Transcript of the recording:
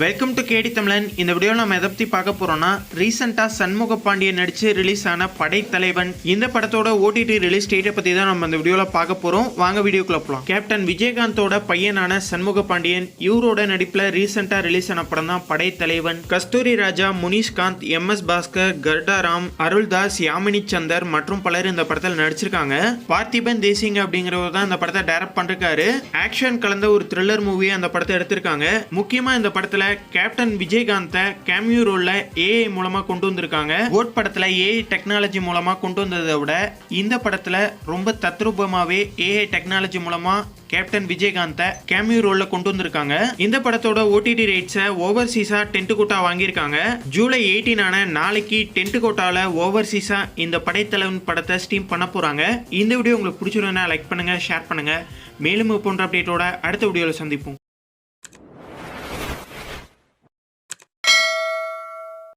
Welcome to கேடி தமிழன். இந்த வீடியோவில் நம்ம எதை பற்றி பார்க்க போகிறோம்னா, ரீசெண்டாக சண்முக பாண்டியன் நடித்து ரிலீஸ் ஆன படைத்தலைவன் இந்த படத்தோட ஓடிடி ரிலீஸ் டேட்டை பற்றி தான் நம்ம இந்த வீடியோவில் பார்க்க போகிறோம். வாங்க வீடியோக்குள்ள போகலாம். கேப்டன் விஜயகாந்தோட பையனான சண்முக பாண்டியன் இவரோட நடிப்பில் ரீசெண்டாக ரிலீஸ் ஆன படம் தான் படைத்தலைவன். கஸ்தூரி ராஜா, முனிஷ்காந்த், MS பாஸ்கர், கர்டாராம், அருள்தாஸ், யாமினி சந்தர் மற்றும் பலர் இந்த படத்தில் நடிச்சிருக்காங்க. பார்த்திபன் தேசிங் அப்படிங்கிறவர் தான் இந்த படத்தை டைரக்ட் பண்ணிருக்காரு. ஆக்ஷன் கலந்த ஒரு த்ரில்லர் மூவியை அந்த படத்தை எடுத்திருக்காங்க. முக்கியமா இந்த படத்துல கேப்டன் விஜயகாந்த கேமியோ ரோல்ல AI மூலமா கொண்டு வந்திருக்காங்க. கோட் படத்துல AI டெக்னாலஜி மூலமா கொண்டு வந்ததை விட இந்த படத்துல ரொம்ப தத்ரூபமாவே AI டெக்னாலஜி மூலமா கேப்டன் விஜயகாந்த கேமியோ ரோல்ல கொண்டு வந்திருக்காங்க. இந்த படத்தோட OTT ரைட்ஸை ஓவர்சீஸா டென்ட் கோட்டா வாங்கியிருக்காங்க. ஜூலை 18 நாளைக்கு டென்ட் கோட்டால ஓவர்சீஸா இந்த படைத்தலைவன் படத்தை ஸ்ட்ரீம் பண்ண போறாங்க. இந்த வீடியோ உங்களுக்கு பிடிச்சிருந்தா லைக் பண்ணுங்க, ஷேர் பண்ணுங்க. மேலும் போன்ற அப்டேட்டோட அடுத்த வீடியோவில் சந்திப்போம்.